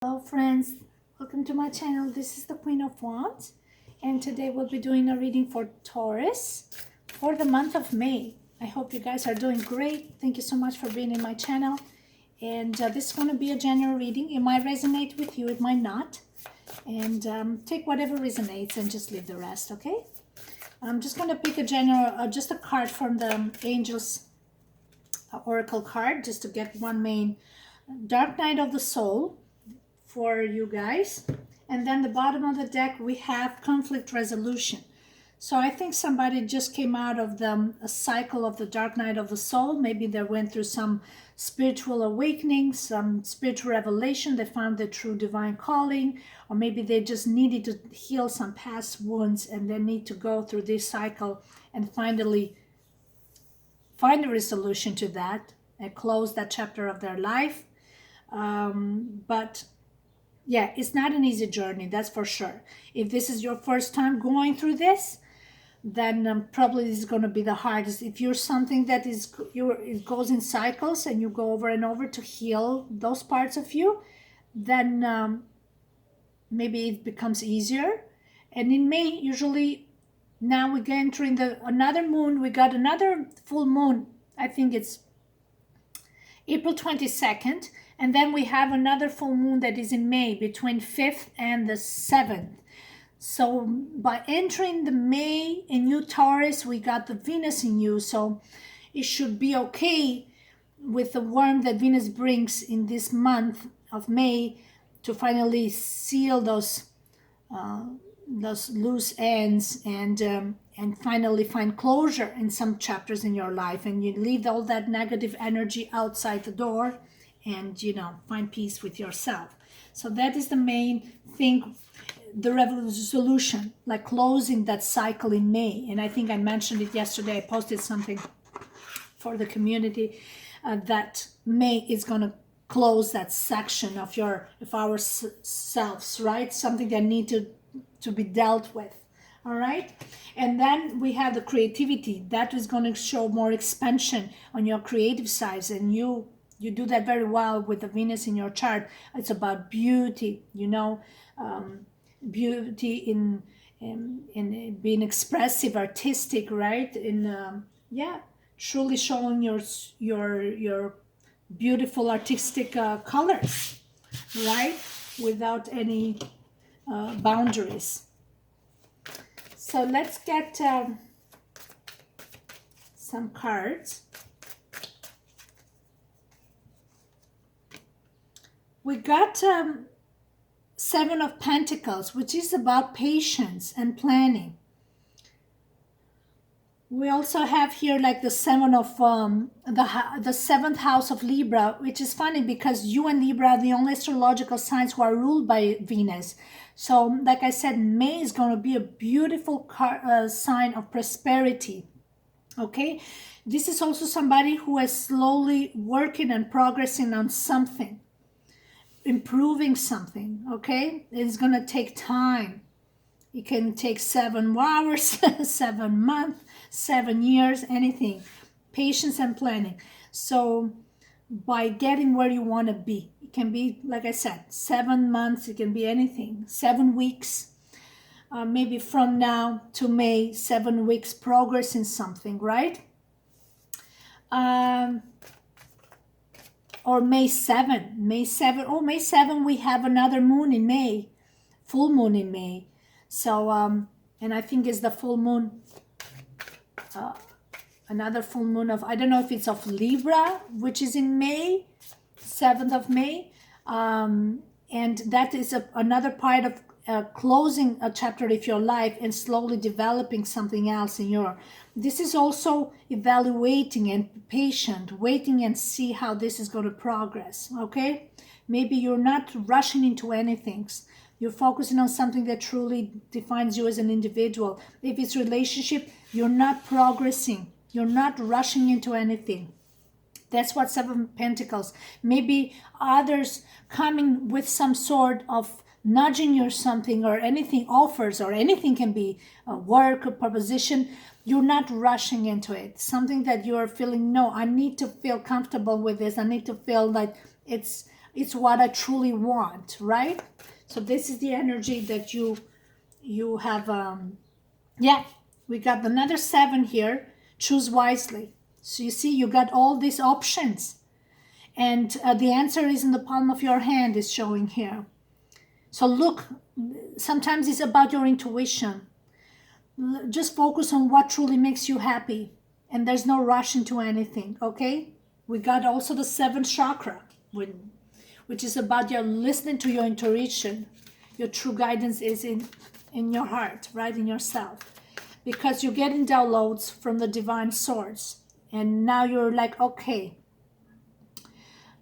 Hello friends, welcome to my channel. This is the Queen of Wands, and today we'll be doing a reading for Taurus for the month of May. I hope you guys are doing great. Thank you so much for being in my channel. And this is going to be a general reading. It might resonate with you, it might not. And take whatever resonates and just leave the rest, okay? I'm just going to pick a general, just a card from the Angels Oracle card, just to get one main. Dark Night of the Soul for you guys, and then the bottom of the deck we have conflict resolution. So I think somebody just came out of a cycle of the dark night of the soul. Maybe they went through some spiritual awakening, some spiritual revelation, they found their true divine calling, or maybe they just needed to heal some past wounds and they need to go through this cycle and finally find a resolution to that and close that chapter of their life. But yeah, it's not an easy journey, that's for sure. If this is your first time going through this, then probably this is going to be the hardest. If you're something that it goes in cycles and you go over and over to heal those parts of you, then maybe it becomes easier. And in May, usually, now we're entering another moon. We got another full moon. I think it's April 22nd. And then we have another full moon that is in May between 5th and the 7th. So by entering the May in you Taurus, we got the Venus in you. So it should be okay with the warmth that Venus brings in this month of May to finally seal those loose ends and finally find closure in some chapters in your life. And you leave all that negative energy outside the door and find peace with yourself. So that is the main thing, the resolution, like closing that cycle in May. And I think I mentioned it yesterday. I posted something for the community that May is going to close that section of our selves, right? Something that need to be dealt with. All right. And then we have the creativity that is going to show more expansion on your creative sides, and you do that very well with the Venus in your chart. It's about beauty, beauty in being expressive, artistic, right? Truly showing your beautiful artistic colors, right? Without any boundaries. So let's get some cards. We got Seven of Pentacles, which is about patience and planning. We also have here like the seven of the seventh house of Libra, which is funny because you and Libra are the only astrological signs who are ruled by Venus. So like I said, May is going to be a beautiful sign of prosperity. Okay, this is also somebody who is slowly working and progressing on something, improving something. Okay, it's going to take time. It can take 7 hours, 7 months, 7 years, anything. Patience and planning. So by getting where you want to be, it can be, like I said, 7 months, it can be anything. 7 weeks, maybe from now to May, 7 weeks progress in something, right? Or May 7, May 7, we have another moon in May, full moon in May. So, and I think it's the full moon, another full moon of, I don't know if it's of Libra, which is in May, 7th of May. And that is another part of closing a chapter of your life and slowly developing something else in this is also evaluating and patient, waiting and see how this is going to progress, okay? Maybe you're not rushing into anything. You're focusing on something that truly defines you as an individual. If it's relationship, you're not progressing. You're not rushing into anything. That's what Seven of Pentacles. Maybe others coming with some sort of nudging you something or anything, offers or anything, can be a work or proposition. You're not rushing into it. Something that you're feeling, no, I need to feel comfortable with this. I need to feel like it's it's what I truly want, right? So this is the energy that you have. Yeah, we got another 7 here. Choose wisely. So you see, you got all these options, and the answer is in the palm of your hand, is showing here. So look, sometimes it's about your intuition. Just focus on what truly makes you happy, and there's no rush into anything. Okay, we got also the 7th chakra, which is about your listening to your intuition. Your true guidance is in your heart, right, in yourself, because you're getting downloads from the divine source, and now you're like, okay,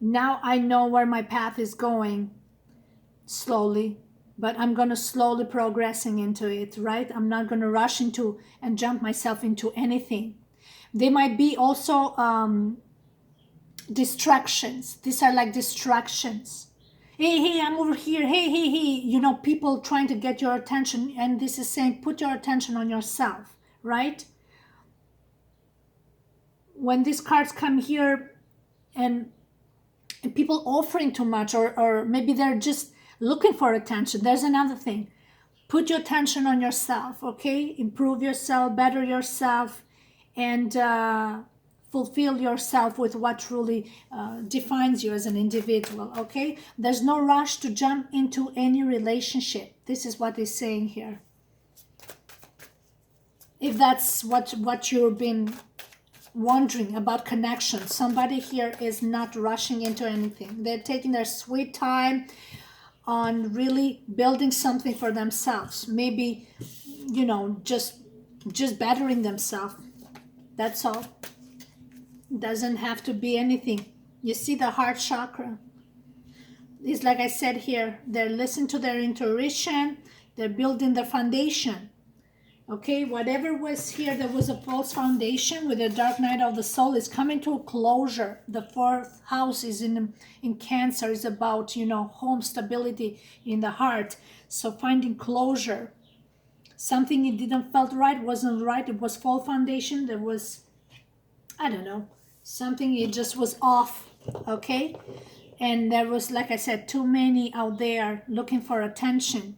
now I know where my path is going, slowly, but I'm going to slowly progressing into it, right? I'm not going to rush into and jump myself into anything. They might be also distractions. These are like distractions. Hey, I'm over here. Hey. You know, people trying to get your attention. And this is saying, put your attention on yourself, right? When these cards come here and people offering too much, or maybe they're just looking for attention. There's another thing. Put your attention on yourself, okay? Improve yourself, better yourself, and fulfill yourself with what truly defines you as an individual, okay? There's no rush to jump into any relationship. This is what he's saying here. If that's what you've been wondering about connection, somebody here is not rushing into anything. They're taking their sweet time on really building something for themselves. Maybe, you know, just bettering themselves. That's all. Doesn't have to be anything. You see the heart chakra. It's like I said here, they're listening to their intuition. They're building their foundation. Okay, whatever was here, there was a false foundation with the dark night of the soul, is coming to a closure. The 4th house is in Cancer, is about, you know, home stability in the heart. So finding closure. Something it didn't felt right, wasn't right. It was false foundation. There was, I don't know, something it just was off. Okay, and there was, like I said, too many out there looking for attention.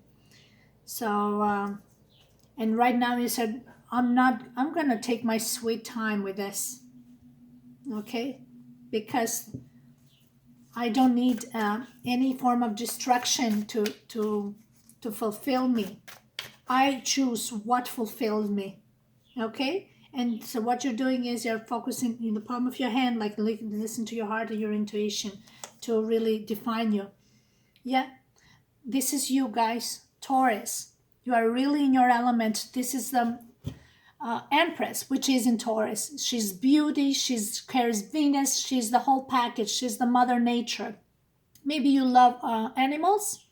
So. And right now you said, I'm going to take my sweet time with this. Okay? Because I don't need any form of distraction to fulfill me. I choose what fulfills me. Okay? And so what you're doing is you're focusing in the palm of your hand, like listen to your heart and your intuition to really define you. Yeah. This is you, guys. Taurus. You are really in your element. This is the Empress, which is in Taurus. She's beauty. She's carries Venus. She's the whole package. She's the mother nature. Maybe you love animals.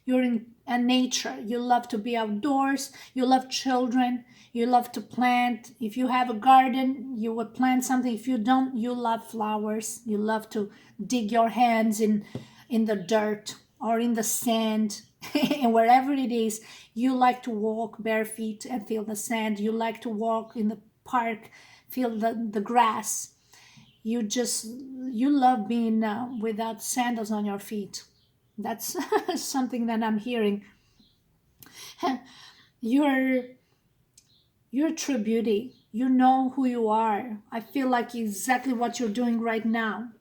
You're in nature. You love to be outdoors. You love children. You love to plant. If you have a garden, you would plant something. If you don't, you love flowers. You love to dig your hands in the dirt or in the sand. And wherever it is, you like to walk bare feet and feel the sand. You like to walk in the park, feel the grass. You love being without sandals on your feet. That's something that I'm hearing. You're true beauty. You know who you are. I feel like exactly what you're doing right now.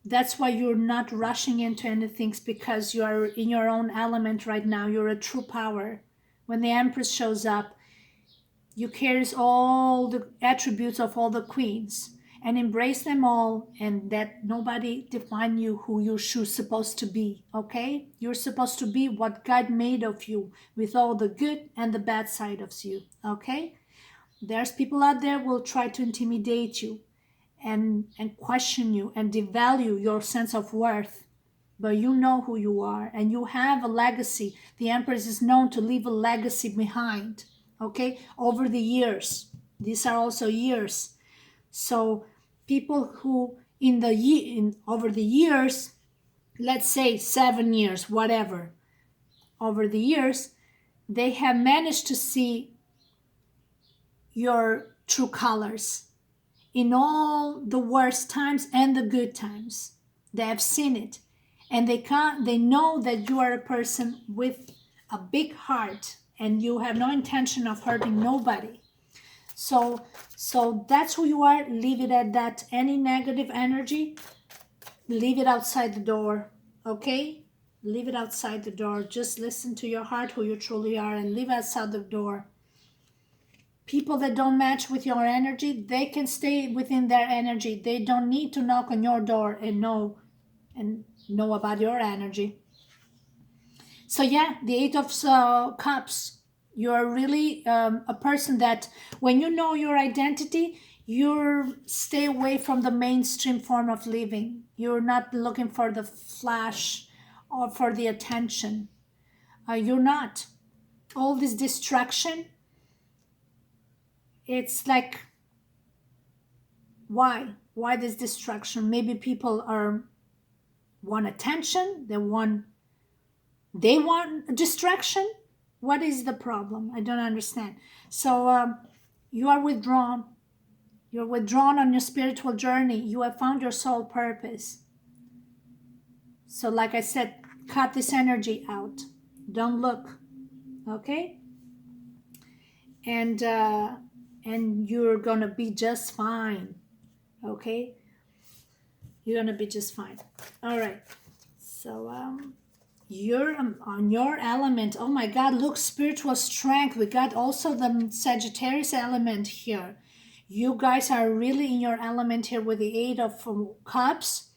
That's why you're not rushing into anything, because you are in your own element right now. You're a true power. When the Empress shows up, you carries all the attributes of all the queens and embrace them all, and that nobody define you who you're supposed to be, okay? You're supposed to be what God made of you, with all the good and the bad side of you, okay? There's people out there who will try to intimidate you and question you and devalue your sense of worth. But you know who you are, and you have a legacy. The Empress is known to leave a legacy behind, okay, over the years. These are also years. So people who over the years, let's say 7 years, whatever, over the years, they have managed to see your true colors in all the worst times and the good times. They have seen it, and they know that you are a person with a big heart and you have no intention of hurting nobody. So that's who you are. Leave it at that. Any negative energy, leave it outside the door. Okay, leave it outside the door. Just listen to your heart, who you truly are, and leave outside the door. People that don't match with your energy, they can stay within their energy. They don't need to knock on your door and know about your energy. So yeah, the Eight of Cups. You're really a person that when you know your identity, you stay away from the mainstream form of living. You're not looking for the flash or for the attention. You're not. All this distraction, it's like, why? Why this distraction? Maybe people want attention. They want a distraction. What is the problem? I don't understand. So you are withdrawn. You're withdrawn on your spiritual journey. You have found your soul purpose. So like I said, cut this energy out. Don't look. Okay? And you're gonna be just fine. Okay? You're gonna be just fine. All right. So you're on your element. Oh my God, look, spiritual strength. We got also the Sagittarius element here. You guys are really in your element here with the Eight of Cups.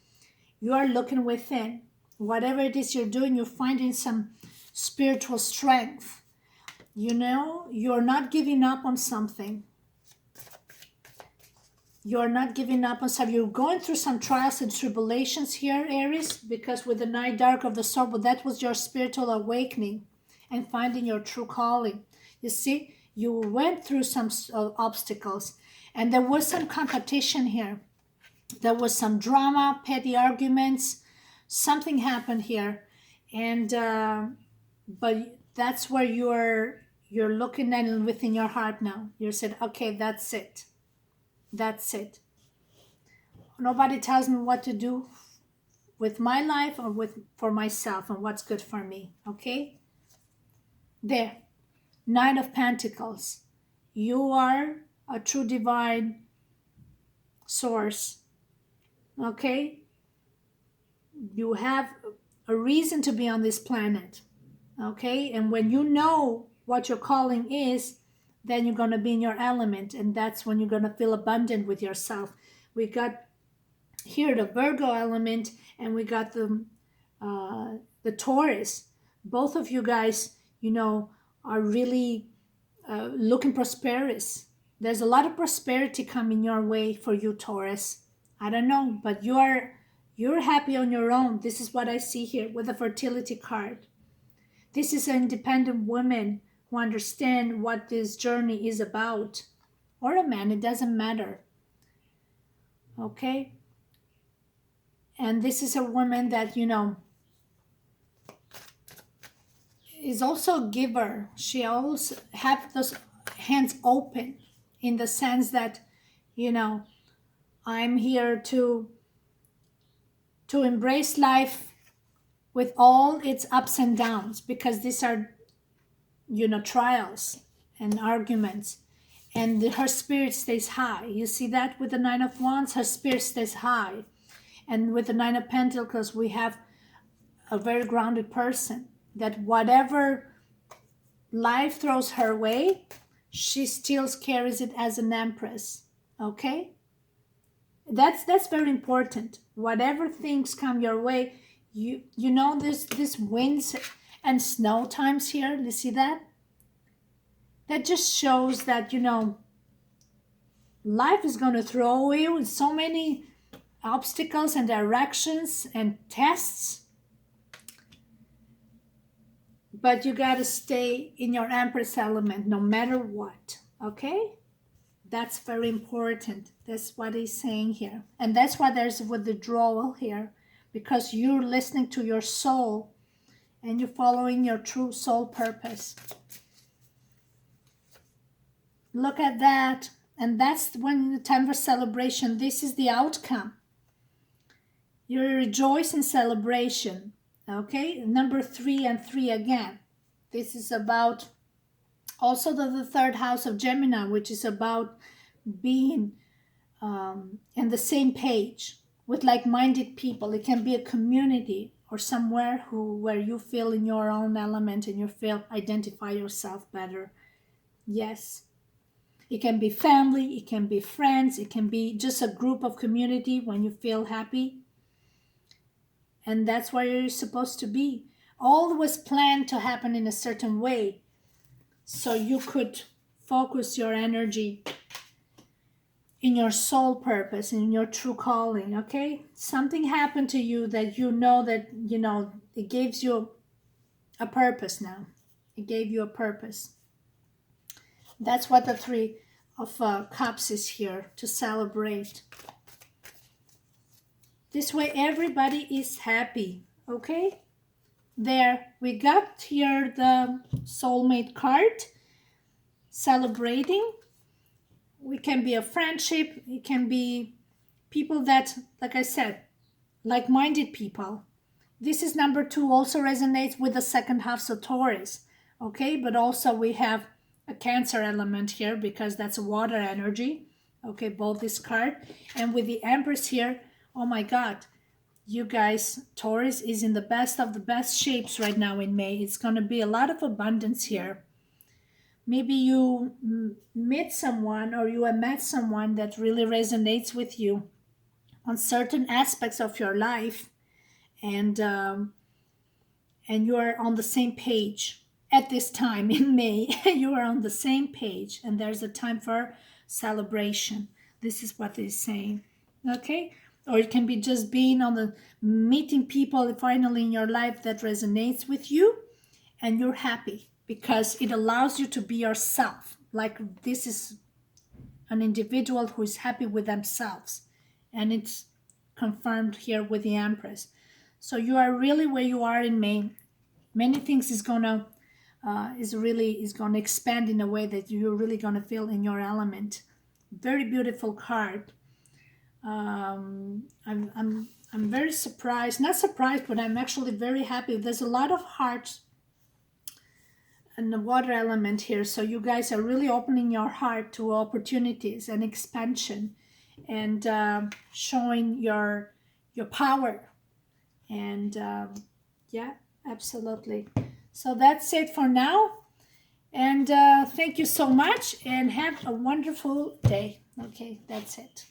You are looking within. Whatever it is you're doing, you're finding some spiritual strength. You know, you're not giving up on something. You're not giving up on something. You're going through some trials and tribulations here, Aries, because with the Night Dark of the Sword, well, that was your spiritual awakening and finding your true calling. You see, you went through some obstacles, and there was some competition here. There was some drama, petty arguments. Something happened here, and but that's where you're looking at it within your heart now. You said, okay, that's it. That's it. Nobody tells me what to do with my life or for myself and what's good for me. Okay? There. Nine of Pentacles. You are a true divine source. Okay? You have a reason to be on this planet. Okay? And when you know what your calling is, then you're going to be in your element, and that's when you're going to feel abundant with yourself. We got here the Virgo element, and we got the Taurus. Both of you guys, you know, are really looking prosperous. There's a lot of prosperity coming your way for you, Taurus. I don't know, but you're happy on your own. This is what I see here with the fertility card. This is an independent woman who understands what this journey is about. Or a man, it doesn't matter. Okay? And this is a woman that, you know, is also a giver. She also has those hands open in the sense that, you know, I'm here to embrace life with all its ups and downs, because these are, you know, trials and arguments, and her spirit stays high. You see that with the Nine of Wands, her spirit stays high. And with the Nine of Pentacles, we have a very grounded person that whatever life throws her way, she still carries it as an empress. Okay? That's very important. Whatever things come your way, you know, this winds and snow times here. You see that? That just shows that, you know, life is going to throw you in so many obstacles and directions and tests. But you got to stay in your Empress element no matter what. Okay? That's very important. That's what he's saying here. And that's why there's a withdrawal here, because you're listening to your soul and you're following your true soul purpose. Look at that. And that's when the time for celebration. This is the outcome. You rejoice in celebration. Okay, number 3 and 3 again. This is about also the third house of Gemini, which is about being in the same page with like-minded people. It can be a community or somewhere where you feel in your own element and you feel identify yourself better. Yes. It can be family, it can be friends, it can be just a group of community when you feel happy. And that's where you're supposed to be. All was planned to happen in a certain way so you could focus your energy in your soul purpose, in your true calling, okay? Something happened to you that it gives you a purpose now. It gave you a purpose. That's what the Three of Cups is here, to celebrate. This way everybody is happy, okay? There, we got here the soulmate card, celebrating. We can be a friendship, it can be people that, like I said, like-minded people. This is number 2, also resonates with the second half, so Taurus, okay? But also we have a Cancer element here because that's a water energy, okay? Both this card. And with the Empress here, oh my God, you guys, Taurus is in the best of the best shapes right now in May. It's going to be a lot of abundance here. Maybe you meet someone or you have met someone that really resonates with you on certain aspects of your life, and you are on the same page at this time in May. You are on the same page, and there's a time for celebration. This is what it's saying, okay? Or it can be just being on the meeting people finally in your life that resonates with you, and you're happy because it allows you to be yourself. Like this is an individual who is happy with themselves, and it's confirmed here with the Empress. So you are really where you are in May. Many things is gonna expand in a way that you're really gonna feel in your element. Very beautiful card. I'm very surprised, not surprised, but I'm actually very happy. There's a lot of hearts and the water element here, so you guys are really opening your heart to opportunities and expansion, and showing your power, and yeah, absolutely. So that's it for now, and thank you so much, and have a wonderful day. Okay, that's it.